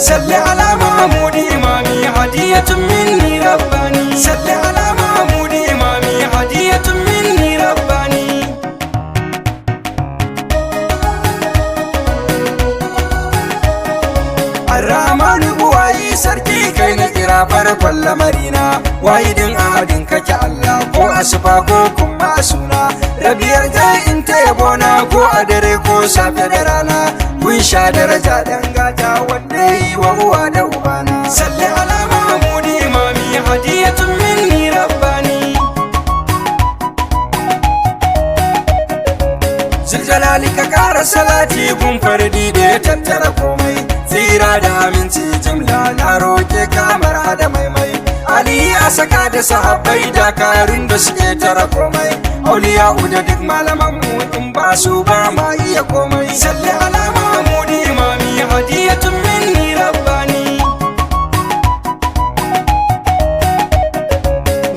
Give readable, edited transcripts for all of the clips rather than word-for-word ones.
salli ala Mahmud imami hadiyatun minni rabbani salli ala Mahmud imami hadiyatun minni rabbani Ar-Rahmanu buwayi sarki kai na kira farkon lamarina wahidin ahadin kake Allah ko asuba ko kuma suna rabiyar ta in ta yabona ko a dare ko safe da rana kun sha daraja dan gata wanda yi wa uwa da ubana salli ala Mahmud imami hadiyatun minni rabbani Zuljalali ka kara salati gun fardi da ya tattara komai tsira da aminci jimla na roke kamar hada maimai Ali ya saka da sahabbai dakarun da suke tara komai auliya da duk malaman mu in ba su ba ma iya komai salli ala Mahmud imami hadiyatun minni rabbani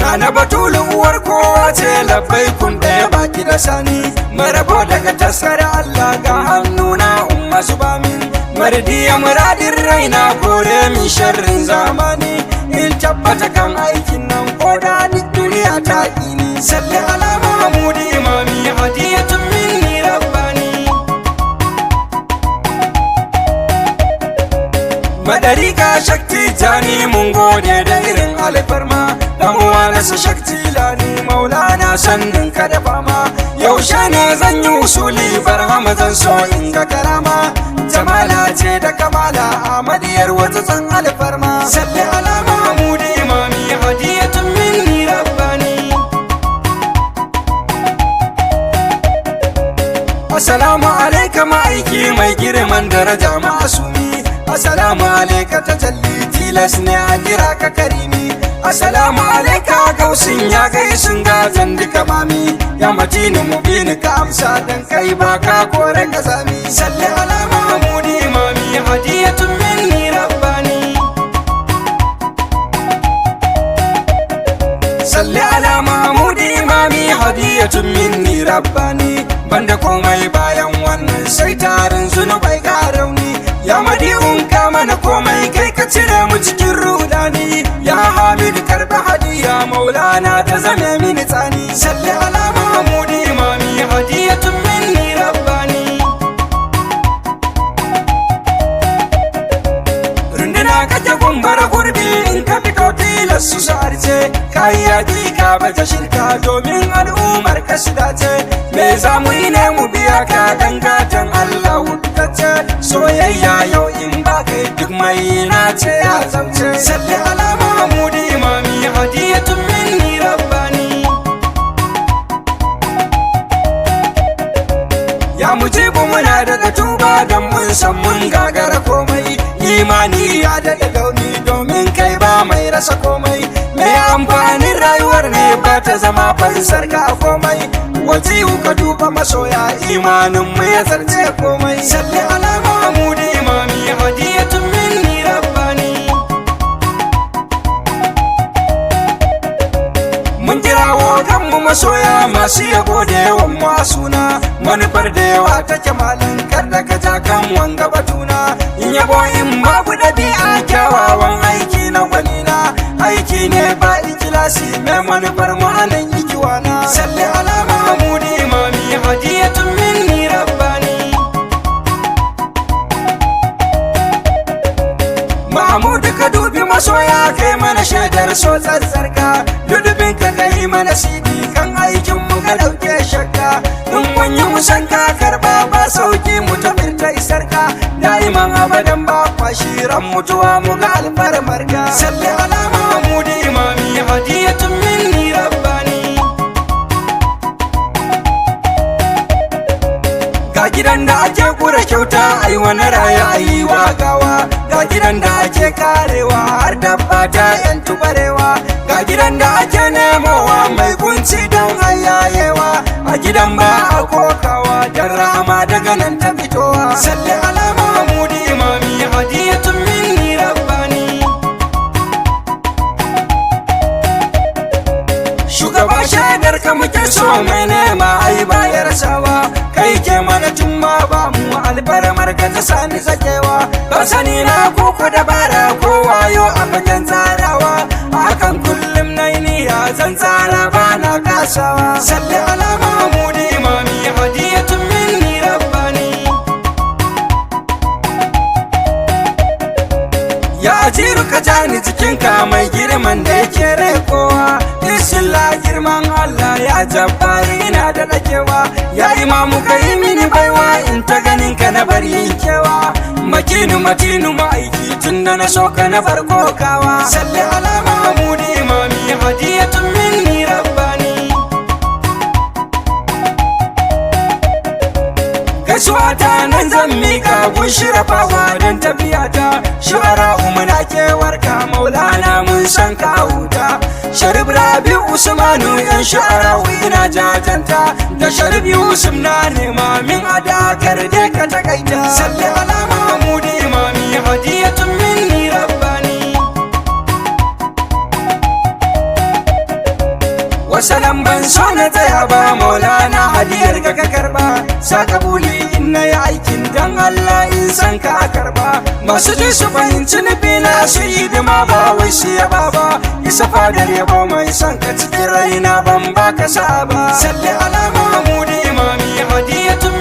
Nana Batulu uwar kowa ce labbai kun ɗaya baki da sani marabo daga taskar Allah ga hannuna umma zuba min mardiya muradin raina kore min sharrin zamani in tabbata kan aikin nan ko da duniya ta ƙini salli ala Mahmud imami hadiyatun minni rabbani Madarika shakti jani mun gode da irin alfarma dan uwa nasa shakti lani maulana sannin ka da fama yaushe ne zan yi usuli barhama zan so in ga karama jamala ce da kamala amadiyar wata tsan alfarma salli ala Mahmud imami hadiyatun minni rabbani Assalamu alaika ma'aiki mai girman daraja ma'asumi Assalamu alaika tajalli tilas ne a kira ka karimi Assalamu alaika gausin ya gaisun gatan duka mami ya matini mubini ka amsa dan kai baka kore kazami salli ala Mahmud imami hadiyatun minni rabbani salli ala Mahmud imami hadiyatun minni rabbani banda komai bayan wannan sai tarin zunubai ga rauni ya madi'un ka mana komai kai ka cire mu cikin rudani ya Hamid karba hadiya maulana ta zame mini tsani salli ala Mahmud imami hadiyatun minni rabbani runduna kake gumbara gurbi in ka fito tilas su sarce kai yaƙi ka bata shirka domin al'ummar ka su dace me za mu yi ne mu biya ka dan gatan Allah wutacce soyayya yau in ba kai duk mai na ce ya zauce salli ala Mahmud imami hadiyatun minni rabbani ya mujibu muna daga tuba dan mun san mun gagara komai imani ya daga gauni domin kai ba mai rasa komai me amfanin rayuwar ne ba ta zama fansar ka komai wajihu ka duba masoya imanin mu ya zarce komai salli ala Mahmud imami hadiyatun minni rabbani mun kirawo kanmu masoya masu yabo da yawan mu a suna manufar da yawa take malin kar da ka ja kan wanga batuna in yabo in babu dabi'a kyawawan aiki na gwanina aiki ne ba ikilasi mai manufar mu anan ikiwana salli ala Mahmud imami hadiyatun minni rabbani Mahmud ka dubi masoya kai mana shaidar so tsatsarka dudubin ka kai mana sidi kan aikin mu ka dauke shakka in wani musan ka karba ba sauki mu ta isarka da'iman abadan ba fashiran mutuwa mu ga alfarmarka salli ala Mahmud imami hadiyatun minni rabbani ga gidan da ake kura kyauta ai wani raya ayi wa gawa ga gidan da ake karewa har dabba ta yan tubarewa ga gidan da ake nemowa mai kunci don ayayewa a gidan ba a kokawa dan rama daga nan ta fitowa salli ala Mahmud imami hadiyatun minni rabbani shugaba shaidar ka muke so mai nema ai bayar sawa kai ke mana tun ma ba mu albarmar ka ta sani zakewa, ba sani na koko dabara ko wayo a fagen tsarawa, hakan kullum na yi niyya zan tsara ba na kasawa. Salli ala Mahmud imami hadiyatun minni rabbani. Ya ajiru ka jani cikinka mai girman da yake rekowa, Bismillah girman Allah ya jabbari ina da dakewa, ya imamu ka yi mini baiwa in ta ganin ka na bari kewa, makinu matinu ma'aiki tun da na so ka na farko kawa. Salli ala Mahmud imami hadiyatun minni rabbani. Gaisuwa ta nan zan mika gun shirafawa don tafiyata, shu'ara muna kewarka maulana mun san ka huta. Sharif Rabi'u Usmanu yan shu'ara ina jajanta, da Sharif Yusuf na nema min adakar da ka takaita. Salli ala Mahmud imami hadiyatun minni rabbani. Wasalam ban so na tsaya ba maulana hadiyar ka karba, saka buli in na yi aikin dan Allah in san ka karba. Masu ji su fahimci nufi na su yi dima ba wai su yaba ba, isa fadar yabo mai son ka cikin raina ban baka sa ba. Salli ala Mahmud imami hadiyatun